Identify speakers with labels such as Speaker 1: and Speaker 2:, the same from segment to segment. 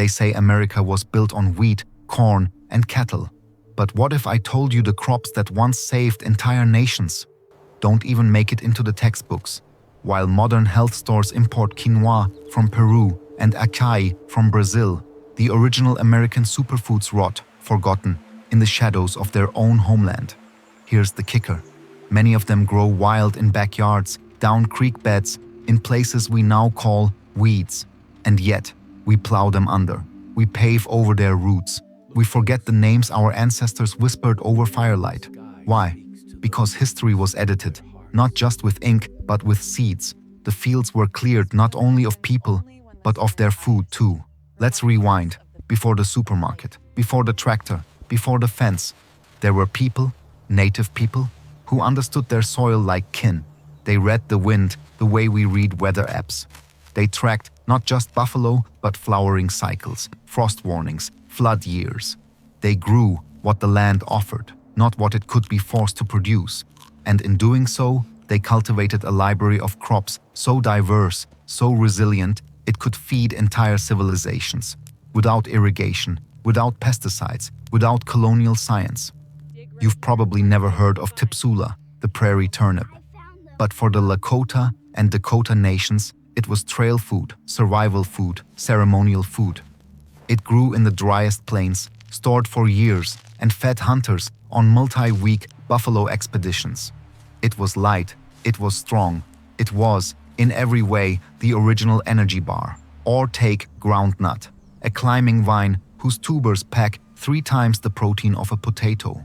Speaker 1: They say America was built on wheat, corn, and cattle. But what if I told you the crops that once saved entire nations don't even make it into the textbooks? While modern health stores import quinoa from Peru and acai from Brazil, the original American superfoods rot, forgotten, in the shadows of their own homeland. Here's the kicker. Many of them grow wild in backyards, down creek beds, in places we now call weeds. And yet, we plow them under. We pave over their roots. We forget the names our ancestors whispered over firelight. Why? Because history was edited, not just with ink, but with seeds. The fields were cleared not only of people, but of their food too. Let's rewind. Before the supermarket, before the tractor, before the fence, there were people, native people, who understood their soil like kin. They read the wind the way we read weather apps. They tracked not just buffalo, but flowering cycles, frost warnings, flood years. They grew what the land offered, not what it could be forced to produce. And in doing so, they cultivated a library of crops so diverse, so resilient, it could feed entire civilizations. Without irrigation, without pesticides, without colonial science. You've probably never heard of Tipsula, the prairie turnip. But for the Lakota and Dakota nations, it was trail food, survival food, ceremonial food. It grew in the driest plains, stored for years, and fed hunters on multi-week buffalo expeditions. It was light, it was strong, it was, in every way, the original energy bar. Or take groundnut, a climbing vine whose tubers pack 3 times the protein of a potato.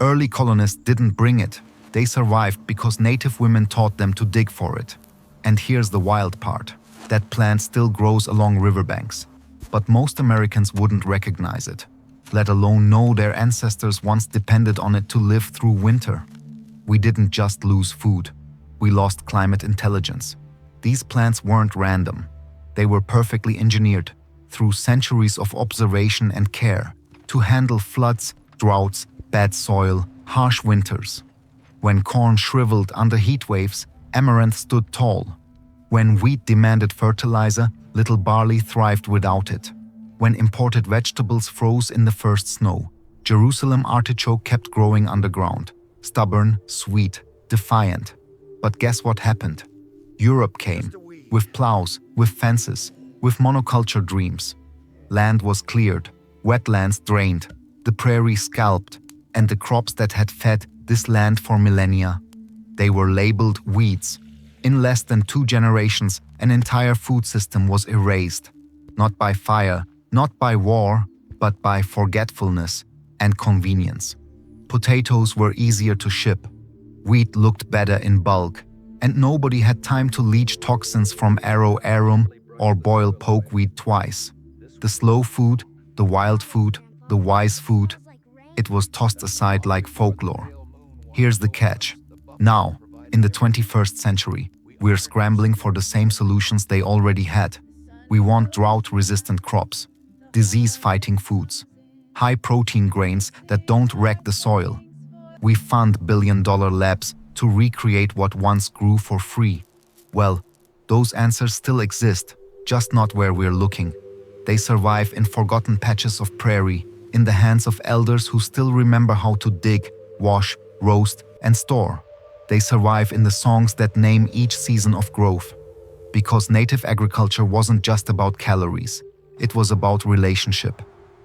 Speaker 1: Early colonists didn't bring it. They survived because native women taught them to dig for it. And here's the wild part. That plant still grows along riverbanks. But most Americans wouldn't recognize it, let alone know their ancestors once depended on it to live through winter. We didn't just lose food. We lost climate intelligence. These plants weren't random. They were perfectly engineered, through centuries of observation and care, to handle floods, droughts, bad soil, harsh winters. When corn shriveled under heat waves, amaranth stood tall. When wheat demanded fertilizer, little barley thrived without it. When imported vegetables froze in the first snow, Jerusalem artichoke kept growing underground, stubborn, sweet, defiant. But guess what happened? Europe came, with plows, with fences, with monoculture dreams. Land was cleared, wetlands drained, the prairie scalped, and the crops that had fed this land for millennia, they were labeled weeds. In less than 2 generations, an entire food system was erased. Not by fire, not by war, but by forgetfulness and convenience. Potatoes were easier to ship. Wheat looked better in bulk, and nobody had time to leach toxins from Arrow Arum or boil pokeweed twice. The slow food, the wild food, the wise food, it was tossed aside like folklore. Here's the catch. Now, in the 21st century, we're scrambling for the same solutions they already had. We want drought-resistant crops, disease-fighting foods, high-protein grains that don't wreck the soil. We fund billion-dollar labs to recreate what once grew for free. Well, those answers still exist, just not where we're looking. They survive in forgotten patches of prairie, in the hands of elders who still remember how to dig, wash, roast, and store. They survive in the songs that name each season of growth. Because native agriculture wasn't just about calories. It was about relationship.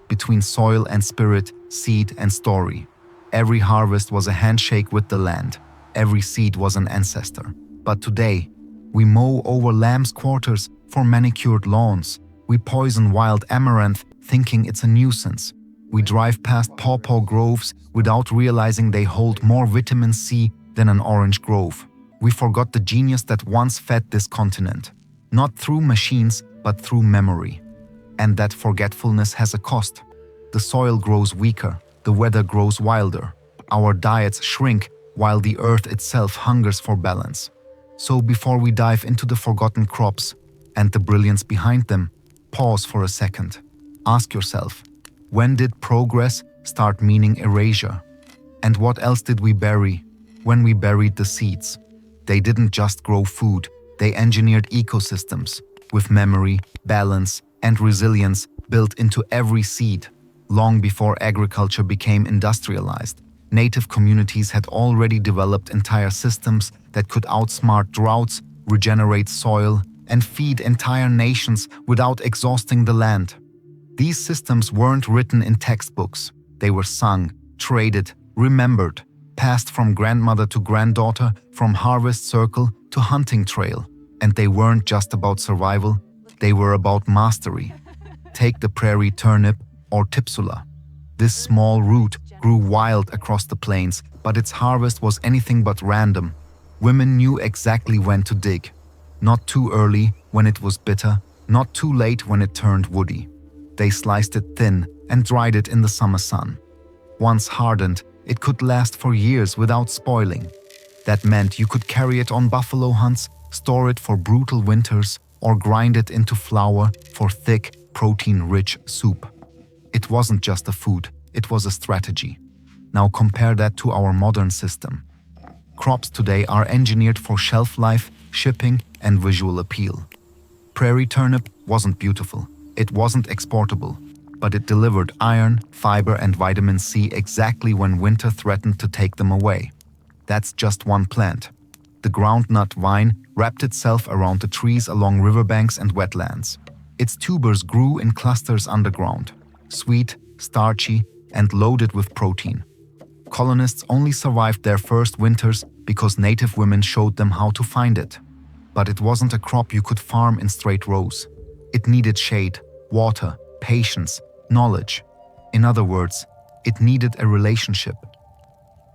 Speaker 1: Between soil and spirit, seed and story. Every harvest was a handshake with the land. Every seed was an ancestor. But today, we mow over lambs' quarters for manicured lawns. We poison wild amaranth thinking it's a nuisance. We drive past pawpaw groves without realizing they hold more vitamin C than an orange grove. We forgot the genius that once fed this continent, not through machines, but through memory. And that forgetfulness has a cost. The soil grows weaker, the weather grows wilder. Our diets shrink while the earth itself hungers for balance. So before we dive into the forgotten crops and the brilliance behind them, pause for a second. Ask yourself, when did progress start meaning erasure? And what else did we bury when we buried the seeds? They didn't just grow food, they engineered ecosystems with memory, balance, and resilience built into every seed. Long before agriculture became industrialized, native communities had already developed entire systems that could outsmart droughts, regenerate soil, and feed entire nations without exhausting the land. These systems weren't written in textbooks. They were sung, traded, remembered, passed from grandmother to granddaughter, from harvest circle to hunting trail. And they weren't just about survival, they were about mastery. Take the prairie turnip or tipsula. This small root grew wild across the plains, but its harvest was anything but random. Women knew exactly when to dig. Not too early when it was bitter, not too late when it turned woody. They sliced it thin and dried it in the summer sun. Once hardened, it could last for years without spoiling. That meant you could carry it on buffalo hunts, store it for brutal winters, or grind it into flour for thick, protein-rich soup. It wasn't just a food, it was a strategy. Now compare that to our modern system. Crops today are engineered for shelf life, shipping, and visual appeal. Prairie turnip wasn't beautiful, it wasn't exportable, but it delivered iron, fiber, and vitamin C exactly when winter threatened to take them away. That's just one plant. The groundnut vine wrapped itself around the trees along riverbanks and wetlands. Its tubers grew in clusters underground, sweet, starchy, and loaded with protein. Colonists only survived their first winters because native women showed them how to find it. But it wasn't a crop you could farm in straight rows. It needed shade, water, patience, knowledge. In other words, it needed a relationship.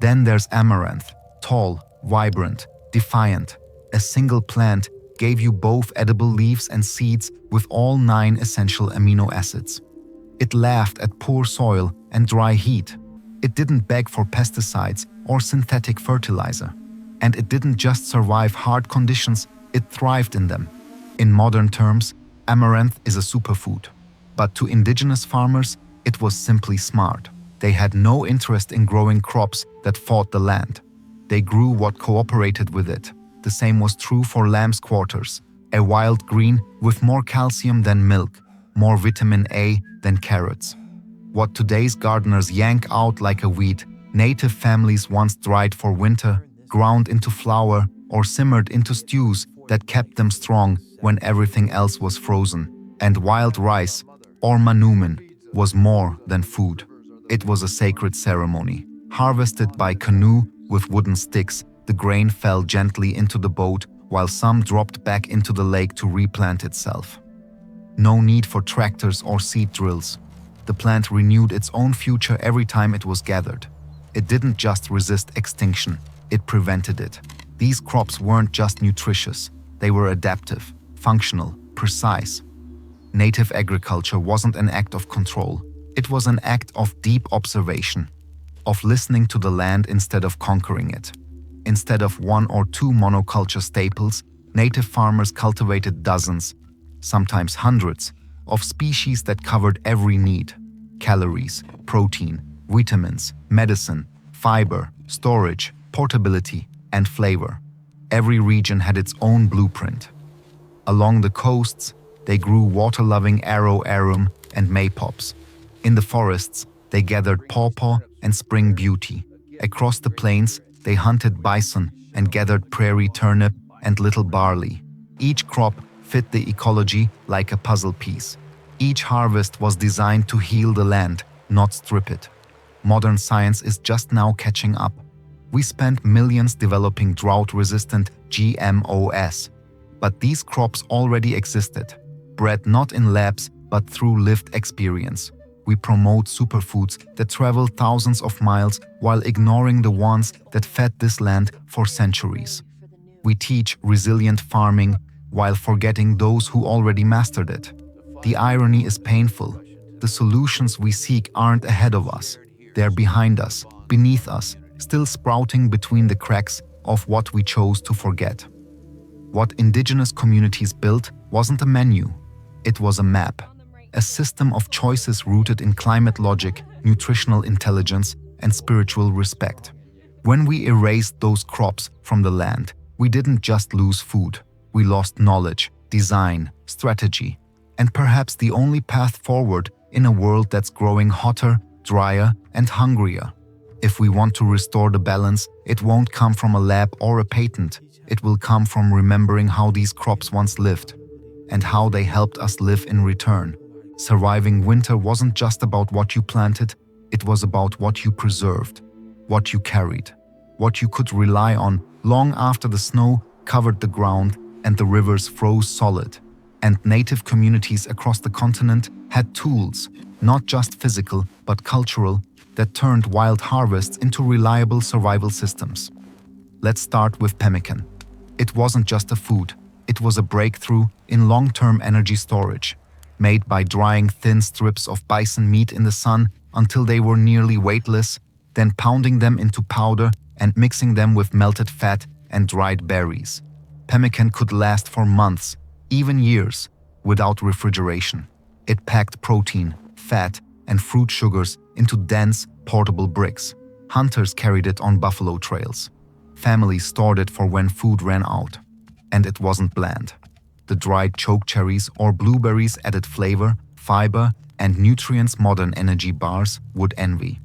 Speaker 1: Then there's amaranth, tall, vibrant, defiant. A single plant gave you both edible leaves and seeds with all 9 essential amino acids. It laughed at poor soil and dry heat. It didn't beg for pesticides or synthetic fertilizer. And it didn't just survive hard conditions, it thrived in them. In modern terms, amaranth is a superfood. But to indigenous farmers, it was simply smart. They had no interest in growing crops that fought the land. They grew what cooperated with it. The same was true for lamb's quarters, a wild green with more calcium than milk, more vitamin A than carrots. What today's gardeners yank out like a weed, native families once dried for winter, ground into flour, or simmered into stews that kept them strong when everything else was frozen. And wild rice, or manumin, was more than food. It was a sacred ceremony. Harvested by canoe with wooden sticks, the grain fell gently into the boat while some dropped back into the lake to replant itself. No need for tractors or seed drills. The plant renewed its own future every time it was gathered. It didn't just resist extinction, it prevented it. These crops weren't just nutritious, they were adaptive, functional, precise. Native agriculture wasn't an act of control, it was an act of deep observation, of listening to the land instead of conquering it. Instead of 1 or 2 monoculture staples, native farmers cultivated dozens, sometimes hundreds, of species that covered every need: calories, protein, vitamins, medicine, fiber, storage, portability, and flavor. Every region had its own blueprint. Along the coasts, they grew water-loving arrow arum and maypops. In the forests, they gathered pawpaw and spring beauty. Across the plains, they hunted bison and gathered prairie turnip and little barley. Each crop fit the ecology like a puzzle piece. Each harvest was designed to heal the land, not strip it. Modern science is just now catching up. We spent millions developing drought-resistant GMOs. But these crops already existed, bred not in labs but through lived experience. We promote superfoods that travel thousands of miles while ignoring the ones that fed this land for centuries. We teach resilient farming while forgetting those who already mastered it. The irony is painful. The solutions we seek aren't ahead of us. They're behind us, beneath us, still sprouting between the cracks of what we chose to forget. What indigenous communities built wasn't a menu. It was a map, a system of choices rooted in climate logic, nutritional intelligence, and spiritual respect. When we erased those crops from the land, we didn't just lose food. We lost knowledge, design, strategy. and perhaps the only path forward in a world that's growing hotter, drier, and hungrier. If we want to restore the balance, it won't come from a lab or a patent. It will come from remembering how these crops once lived and how they helped us live in return. Surviving winter wasn't just about what you planted, it was about what you preserved, what you carried, what you could rely on long after the snow covered the ground and the rivers froze solid. And native communities across the continent had tools, not just physical but cultural, that turned wild harvests into reliable survival systems. Let's start with pemmican. It wasn't just a food, it was a breakthrough in long-term energy storage, made by drying thin strips of bison meat in the sun until they were nearly weightless, then pounding them into powder and mixing them with melted fat and dried berries. Pemmican could last for months, even years, without refrigeration. It packed protein, fat, and fruit sugars into dense, portable bricks. Hunters carried it on buffalo trails. Families stored it for when food ran out. And it wasn't bland. The dried chokecherries or blueberries added flavor, fiber, and nutrients modern energy bars would envy.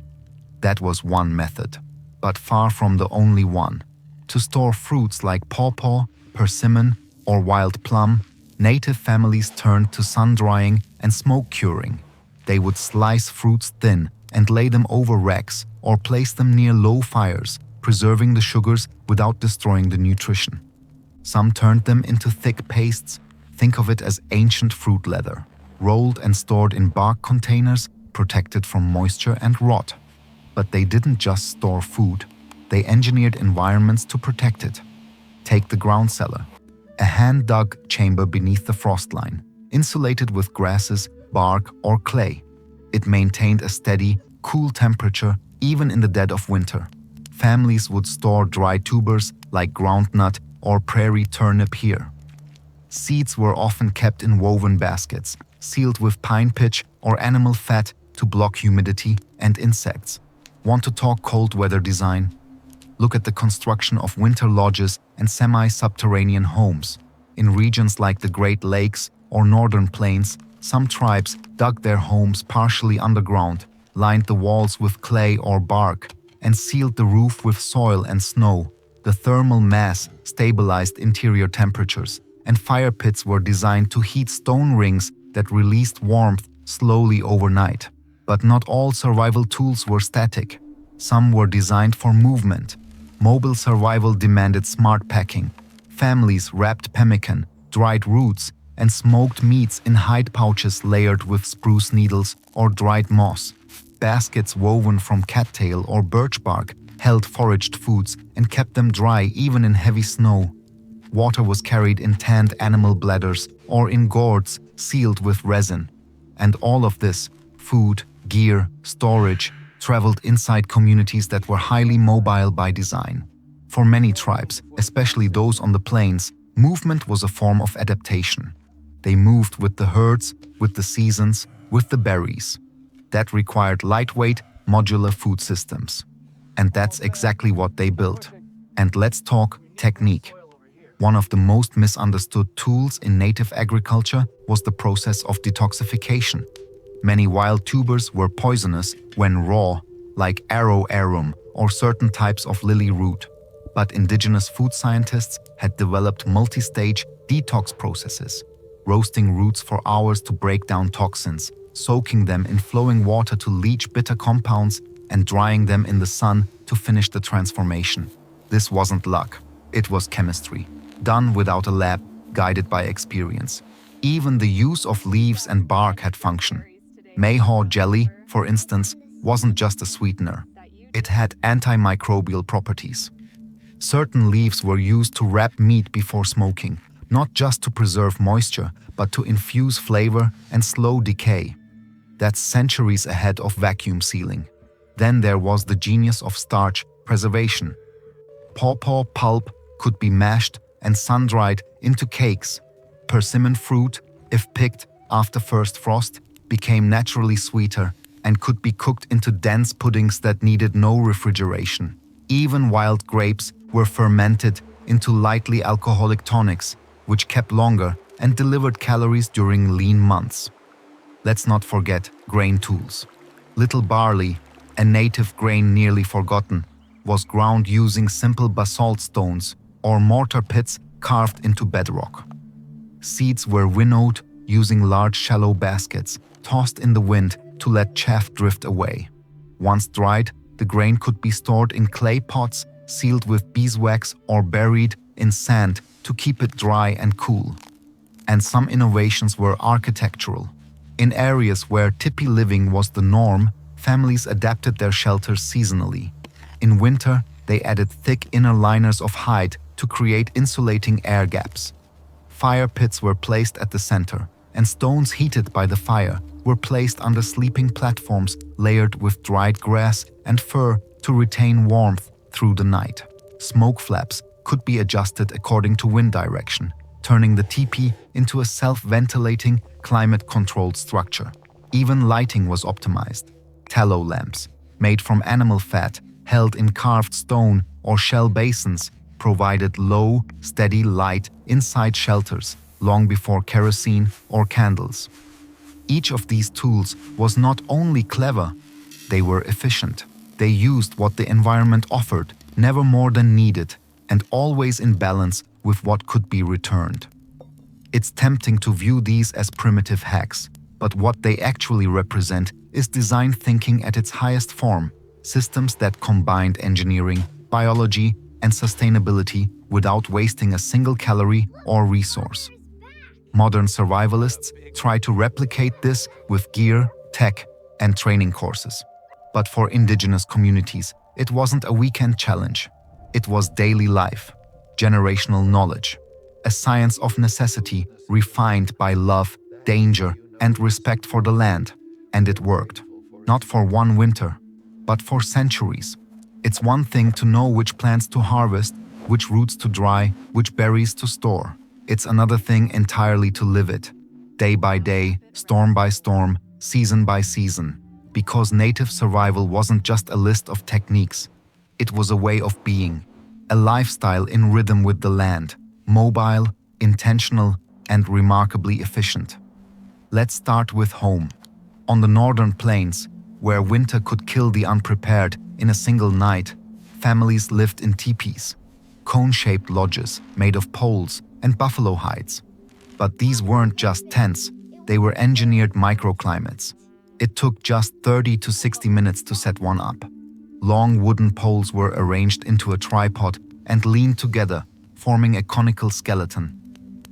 Speaker 1: That was one method, but far from the only one. To store fruits like pawpaw, persimmon, or wild plum, native families turned to sun-drying and smoke-curing. They would slice fruits thin and lay them over racks or place them near low fires, preserving the sugars without destroying the nutrition. Some turned them into thick pastes. Think of it as ancient fruit leather, rolled and stored in bark containers, protected from moisture and rot. But they didn't just store food, they engineered environments to protect it. Take the ground cellar, a hand-dug chamber beneath the frost line, insulated with grasses, bark, or clay. It maintained a steady, cool temperature even in the dead of winter. Families would store dry tubers like groundnut or prairie turnip here. Seeds were often kept in woven baskets, sealed with pine pitch or animal fat to block humidity and insects. Want to talk cold weather design? Look at the construction of winter lodges and semi-subterranean homes. In regions like the Great Lakes or Northern Plains, some tribes dug their homes partially underground, lined the walls with clay or bark, and sealed the roof with soil and snow. The thermal mass stabilized interior temperatures, and fire pits were designed to heat stone rings that released warmth slowly overnight. But not all survival tools were static. Some were designed for movement. Mobile survival demanded smart packing. Families wrapped pemmican, dried roots, and smoked meats in hide pouches layered with spruce needles or dried moss. Baskets woven from cattail or birch bark held foraged foods and kept them dry even in heavy snow. Water was carried in tanned animal bladders or in gourds sealed with resin. And all of this, food, gear, storage, traveled inside communities that were highly mobile by design. For many tribes, especially those on the plains, movement was a form of adaptation. They moved with the herds, with the seasons, with the berries. That required lightweight, modular food systems. And that's exactly what they built. And let's talk technique. One of the most misunderstood tools in native agriculture was the process of detoxification. Many wild tubers were poisonous when raw, like arrow arum or certain types of lily root. But indigenous food scientists had developed multi-stage detox processes, roasting roots for hours to break down toxins, soaking them in flowing water to leach bitter compounds, and drying them in the sun to finish the transformation. This wasn't luck, it was chemistry, done without a lab, guided by experience. Even the use of leaves and bark had function. Mayhaw jelly, for instance, wasn't just a sweetener. It had antimicrobial properties. Certain leaves were used to wrap meat before smoking, not just to preserve moisture, but to infuse flavor and slow decay. That's centuries ahead of vacuum sealing. Then there was the genius of starch preservation. Pawpaw pulp could be mashed and sun-dried into cakes. Persimmon fruit, if picked after first frost, became naturally sweeter and could be cooked into dense puddings that needed no refrigeration. Even wild grapes were fermented into lightly alcoholic tonics, which kept longer and delivered calories during lean months. Let's not forget grain tools. Little barley, a native grain nearly forgotten, was ground using simple basalt stones or mortar pits carved into bedrock. Seeds were winnowed using large shallow baskets, tossed in the wind to let chaff drift away. Once dried, the grain could be stored in clay pots, sealed with beeswax or buried in sand to keep it dry and cool. And some innovations were architectural. In areas where tipi living was the norm, families adapted their shelters seasonally. In winter, they added thick inner liners of hide to create insulating air gaps. Fire pits were placed at the center, and stones heated by the fire were placed under sleeping platforms layered with dried grass and fur to retain warmth through the night. Smoke flaps could be adjusted according to wind direction, turning the teepee into a self-ventilating, climate-controlled structure. Even lighting was optimized. Tallow lamps, made from animal fat, held in carved stone or shell basins, provided low, steady light inside shelters long before kerosene or candles. Each of these tools was not only clever, they were efficient. They used what the environment offered, never more than needed, and always in balance with what could be returned. It's tempting to view these as primitive hacks, but what they actually represent is design thinking at its highest form, systems that combined engineering, biology, and sustainability without wasting a single calorie or resource. Modern survivalists try to replicate this with gear, tech, and training courses. But for indigenous communities, it wasn't a weekend challenge. It was daily life, generational knowledge, a science of necessity refined by love, danger, and respect for the land. And it worked. Not for one winter, but for centuries. It's one thing to know which plants to harvest, which roots to dry, which berries to store. It's another thing entirely to live it, day by day, storm by storm, season by season. Because native survival wasn't just a list of techniques. It was a way of being, a lifestyle in rhythm with the land, mobile, intentional, and remarkably efficient. Let's start with home. On the northern plains, where winter could kill the unprepared in a single night, families lived in teepees, cone-shaped lodges made of poles and buffalo hides. But these weren't just tents, they were engineered microclimates. It took just 30 to 60 minutes to set one up. Long wooden poles were arranged into a tripod and leaned together, forming a conical skeleton.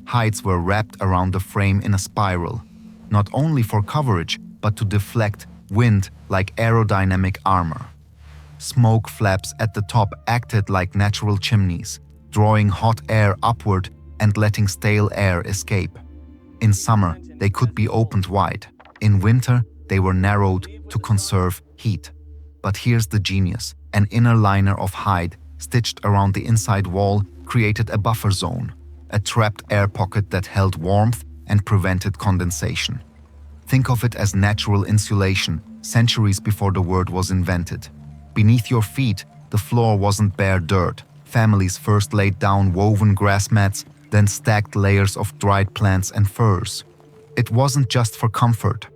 Speaker 1: Hides were wrapped around the frame in a spiral, not only for coverage, but to deflect wind like aerodynamic armor. Smoke flaps at the top acted like natural chimneys, drawing hot air upward and letting stale air escape. In summer, they could be opened wide. In winter, they were narrowed to conserve heat. But here's the genius. An inner liner of hide stitched around the inside wall created a buffer zone, a trapped air pocket that held warmth and prevented condensation. Think of it as natural insulation, centuries before the word was invented. Beneath your feet, the floor wasn't bare dirt. Families first laid down woven grass mats, then stacked layers of dried plants and furs. It wasn't just for comfort.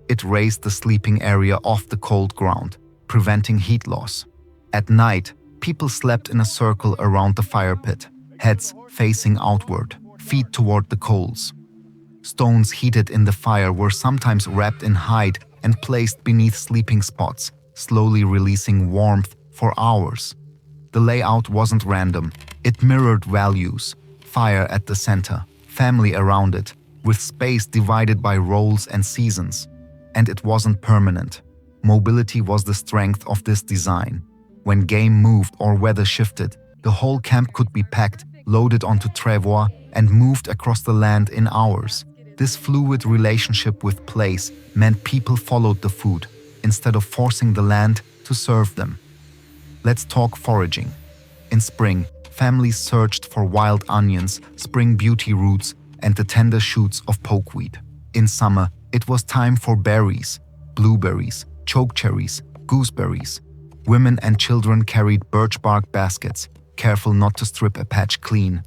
Speaker 1: It raised the sleeping area off the cold ground, preventing heat loss. At night, people slept in a circle around the fire pit, heads facing outward, feet toward the coals. Stones heated in the fire were sometimes wrapped in hide and placed beneath sleeping spots, slowly releasing warmth for hours. The layout wasn't random. It mirrored values: fire at the center, family around it, with space divided by roles and seasons. And it wasn't permanent. Mobility was the strength of this design. When game moved or weather shifted, the whole camp could be packed, loaded onto travois, and moved across the land in hours. This fluid relationship with place meant people followed the food, instead of forcing the land to serve them. Let's talk foraging. In spring, families searched for wild onions, spring beauty roots, and the tender shoots of pokeweed. In summer, it was time for berries, blueberries, chokecherries, gooseberries. Women and children carried birch bark baskets, careful not to strip a patch clean.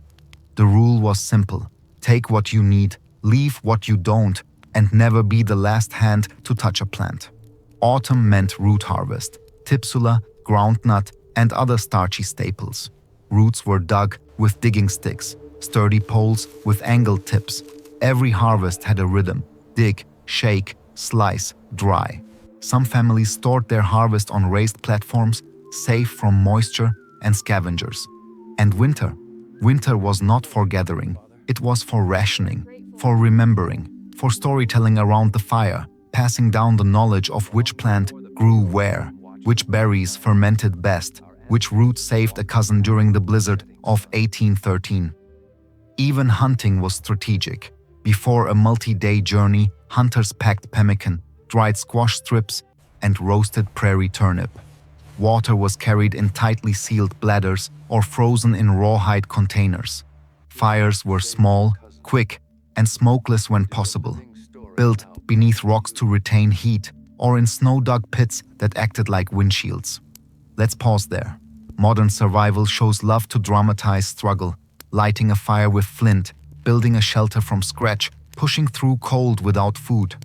Speaker 1: The rule was simple: take what you need, leave what you don't, and never be the last hand to touch a plant. Autumn meant root harvest, tipsula, groundnut, and other starchy staples. Roots were dug with digging sticks, sturdy poles with angled tips. Every harvest had a rhythm: dig, shake, slice, dry. Some families stored their harvest on raised platforms, safe from moisture and scavengers. And winter. Winter was not for gathering. It was for rationing, for remembering, for storytelling around the fire, passing down the knowledge of which plant grew where, which berries fermented best, which root saved a cousin during the blizzard of 1813. Even hunting was strategic. Before a multi-day journey, hunters packed pemmican, dried squash strips, and roasted prairie turnip. Water was carried in tightly sealed bladders or frozen in rawhide containers. Fires were small, quick, and smokeless when possible, built beneath rocks to retain heat or in snow-dug pits that acted like windshields. Let's pause there. Modern survival shows love to dramatize struggle, lighting a fire with flint, building a shelter from scratch, pushing through cold without food.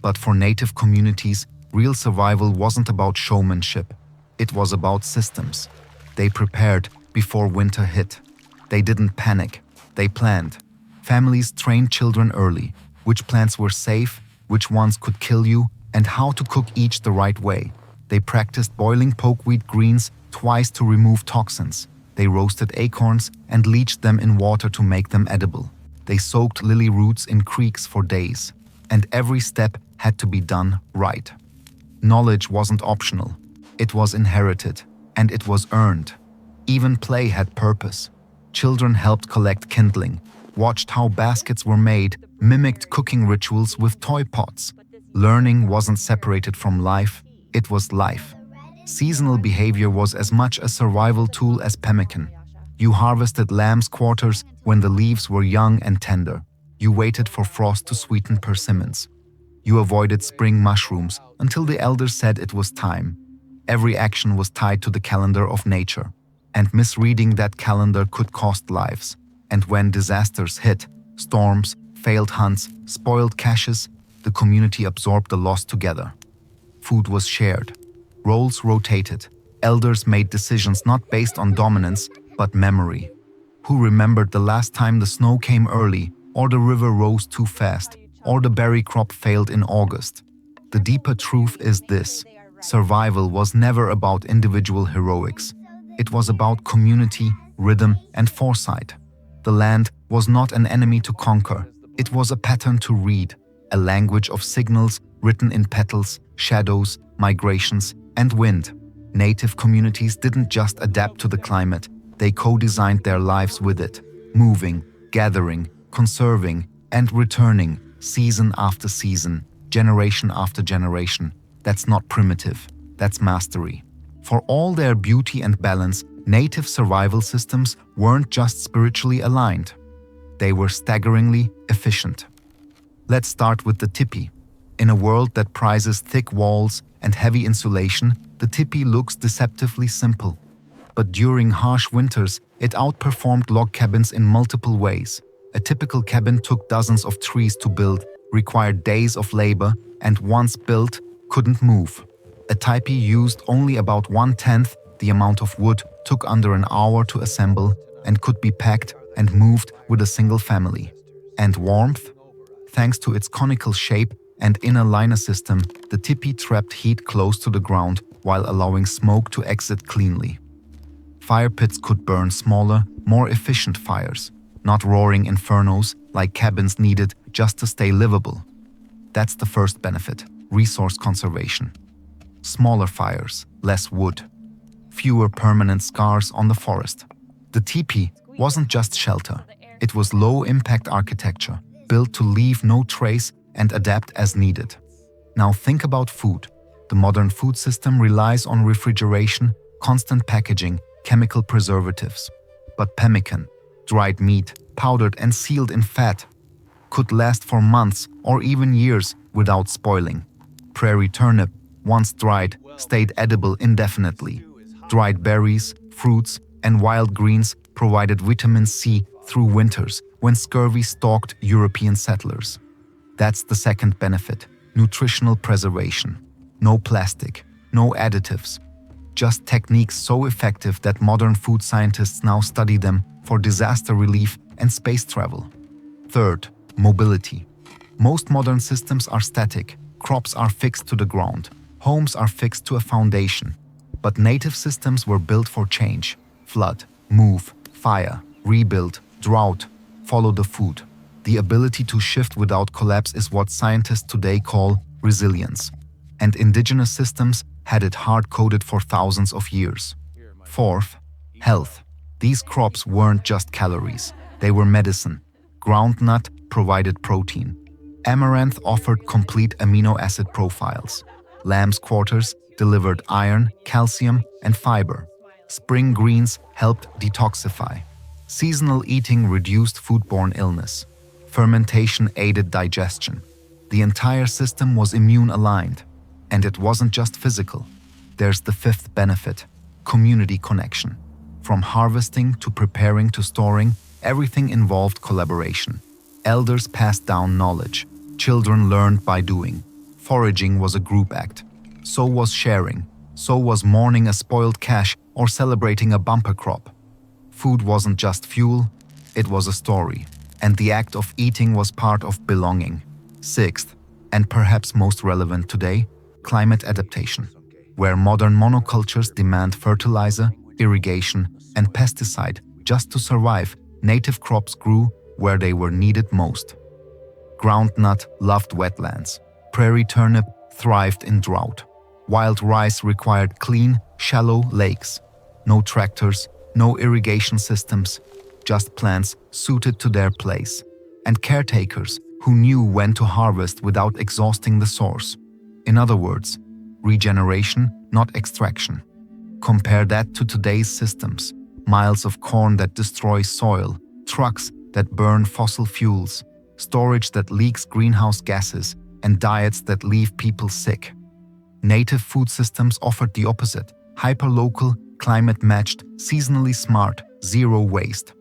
Speaker 1: But for native communities, real survival wasn't about showmanship. It was about systems. They prepared before winter hit. They didn't panic. They planned. Families trained children early, which plants were safe, which ones could kill you, and how to cook each the right way. They practiced boiling pokeweed greens twice to remove toxins. They roasted acorns and leached them in water to make them edible. They soaked lily roots in creeks for days. And every step had to be done right. Knowledge wasn't optional. It was inherited, and it was earned. Even play had purpose. Children helped collect kindling, watched how baskets were made, mimicked cooking rituals with toy pots. Learning wasn't separated from life, it was life. Seasonal behavior was as much a survival tool as pemmican. You harvested lamb's quarters when the leaves were young and tender. You waited for frost to sweeten persimmons. You avoided spring mushrooms until the elders said it was time. Every action was tied to the calendar of nature, and misreading that calendar could cost lives. And when disasters hit, storms, failed hunts, spoiled caches, the community absorbed the loss together. Food was shared. Roles rotated. Elders made decisions not based on dominance, but memory. Who remembered the last time the snow came early, or the river rose too fast, or the berry crop failed in August? The deeper truth is this: survival was never about individual heroics. It was about community, rhythm, and foresight. The land was not an enemy to conquer. It was a pattern to read, a language of signals written in petals, shadows, migrations, and wind. Native communities didn't just adapt to the climate, they co-designed their lives with it, moving, gathering, conserving, and returning, season after season, generation after generation. That's not primitive, that's mastery. For all their beauty and balance, native survival systems weren't just spiritually aligned. They were staggeringly efficient. Let's start with the tipi. In a world that prizes thick walls and heavy insulation, the tipi looks deceptively simple. But during harsh winters, it outperformed log cabins in multiple ways. A typical cabin took dozens of trees to build, required days of labor, and once built, couldn't move. A tipi used only about 1/10 the amount of wood, took under an hour to assemble, and could be packed and moved with a single family. And warmth? Thanks to its conical shape and inner liner system, the tipi trapped heat close to the ground while allowing smoke to exit cleanly. Fire pits could burn smaller, more efficient fires, not roaring infernos like cabins needed just to stay livable. That's the first benefit: resource conservation. Smaller fires, less wood, fewer permanent scars on the forest. The teepee wasn't just shelter, it was low-impact architecture, built to leave no trace and adapt as needed. Now think about food. The modern food system relies on refrigeration, constant packaging, chemical preservatives. But pemmican, dried meat, powdered and sealed in fat, could last for months or even years without spoiling. Prairie turnip, once dried, stayed edible indefinitely. Dried berries, fruits, and wild greens provided vitamin C through winters, when scurvy stalked European settlers. That's the second benefit: nutritional preservation. No plastic, no additives, just techniques so effective that modern food scientists now study them for disaster relief and space travel. Third, mobility. Most modern systems are static, crops are fixed to the ground, homes are fixed to a foundation. But native systems were built for change: flood, move, fire, rebuild, drought, follow the food. The ability to shift without collapse is what scientists today call resilience. And indigenous systems had it hard-coded for thousands of years. Fourth, health. These crops weren't just calories, they were medicine. Groundnut provided protein. Amaranth offered complete amino acid profiles. Lamb's quarters delivered iron, calcium, and fiber. Spring greens helped detoxify. Seasonal eating reduced foodborne illness. Fermentation aided digestion. The entire system was immune-aligned. And it wasn't just physical. There's the fifth benefit: community connection. From harvesting to preparing to storing, everything involved collaboration. Elders passed down knowledge. Children learned by doing. Foraging was a group act. So was sharing. So was mourning a spoiled cache or celebrating a bumper crop. Food wasn't just fuel, it was a story. And the act of eating was part of belonging. Sixth, and perhaps most relevant today, climate adaptation. Where modern monocultures demand fertilizer, irrigation, and pesticide just to survive, native crops grew where they were needed most. Groundnut loved wetlands. Prairie turnip thrived in drought. Wild rice required clean, shallow lakes. No tractors, no irrigation systems, just plants suited to their place. And caretakers who knew when to harvest without exhausting the source. In other words, regeneration, not extraction. Compare that to today's systems: miles of corn that destroy soil, trucks that burn fossil fuels, storage that leaks greenhouse gases, and diets that leave people sick. Native food systems offered the opposite: hyperlocal, climate-matched, seasonally smart, zero waste.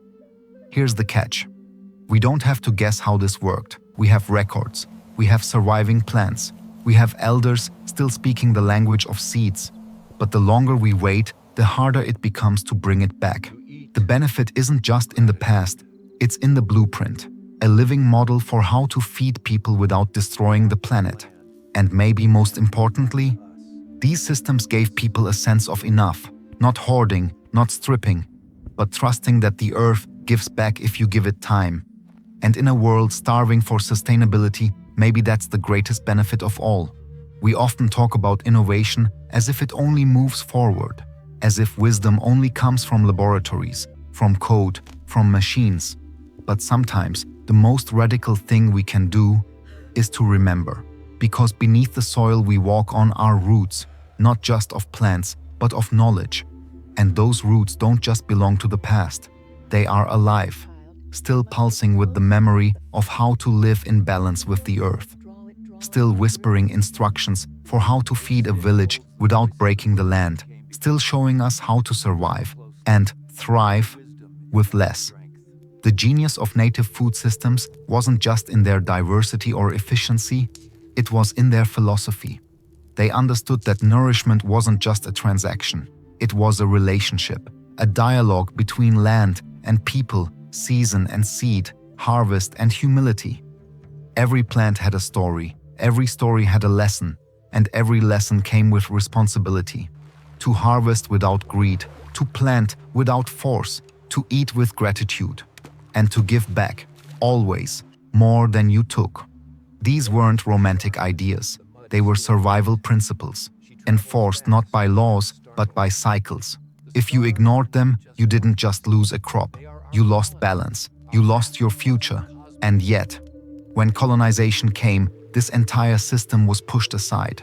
Speaker 1: Here's the catch. We don't have to guess how this worked. We have records. We have surviving plants. We have elders still speaking the language of seeds. But the longer we wait, the harder it becomes to bring it back. The benefit isn't just in the past, it's in the blueprint. A living model for how to feed people without destroying the planet. And maybe most importantly, these systems gave people a sense of enough. Not hoarding, not stripping, but trusting that the earth gives back if you give it time. And in a world starving for sustainability, maybe that's the greatest benefit of all. We often talk about innovation as if it only moves forward, as if wisdom only comes from laboratories, from code, from machines. But sometimes the most radical thing we can do is to remember. Because beneath the soil we walk on are roots, not just of plants, but of knowledge. And those roots don't just belong to the past. They are alive, still pulsing with the memory of how to live in balance with the earth. Still whispering instructions for how to feed a village without breaking the land. Still showing us how to survive and thrive with less. The genius of native food systems wasn't just in their diversity or efficiency, it was in their philosophy. They understood that nourishment wasn't just a transaction, it was a relationship, a dialogue between land and people, season and seed, harvest and humility. Every plant had a story, every story had a lesson, and every lesson came with responsibility. To harvest without greed, to plant without force, to eat with gratitude, and to give back, always, more than you took. These weren't romantic ideas, they were survival principles, enforced not by laws, but by cycles. If you ignored them, you didn't just lose a crop, you lost balance, you lost your future. And yet, when colonization came, this entire system was pushed aside.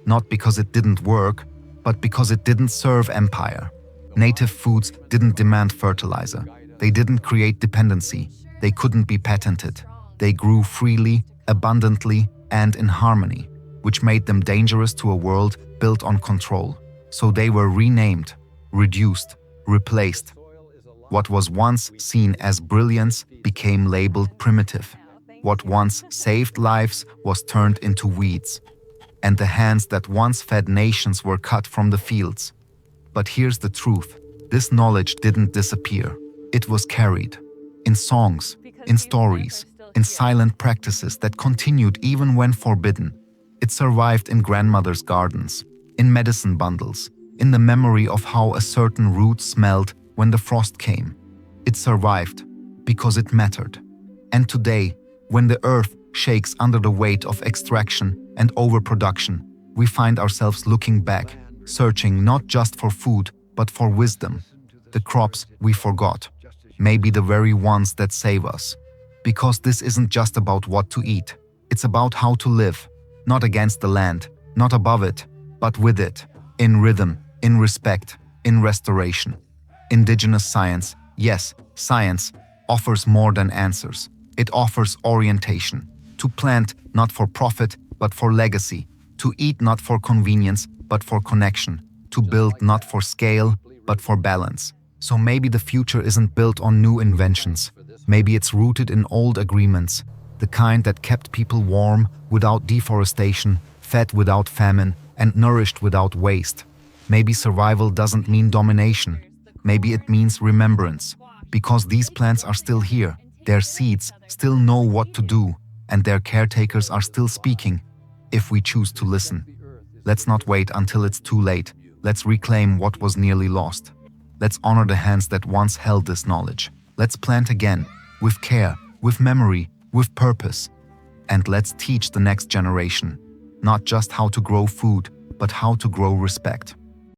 Speaker 1: Not because it didn't work, but because it didn't serve empire. Native foods didn't demand fertilizer. They didn't create dependency. They couldn't be patented. They grew freely, abundantly, and in harmony, which made them dangerous to a world built on control. So they were renamed, reduced, replaced. What was once seen as brilliance became labeled primitive. What once saved lives was turned into weeds. And the hands that once fed nations were cut from the fields. But here's the truth. This knowledge didn't disappear. It was carried. In songs, in stories, in silent practices that continued even when forbidden. It survived in grandmother's gardens, in medicine bundles, in the memory of how a certain root smelled when the frost came. It survived because it mattered. And today, when the earth shakes under the weight of extraction and overproduction, we find ourselves looking back, searching not just for food, but for wisdom. The crops we forgot, maybe the very ones that save us. Because this isn't just about what to eat, it's about how to live, not against the land, not above it, but with it, in rhythm, in respect, in restoration. Indigenous science, yes, science, offers more than answers. It offers orientation. To plant not for profit, but for legacy. To eat not for convenience, but for connection. To build not for scale, but for balance. So maybe the future isn't built on new inventions. Maybe it's rooted in old agreements, the kind that kept people warm without deforestation, fed without famine, and nourished without waste. Maybe survival doesn't mean domination. Maybe it means remembrance. Because these plants are still here, their seeds still know what to do, and their caretakers are still speaking, if we choose to listen. Let's not wait until it's too late. Let's reclaim what was nearly lost. Let's honor the hands that once held this knowledge. Let's plant again, with care, with memory, with purpose. And let's teach the next generation, not just how to grow food, but how to grow respect.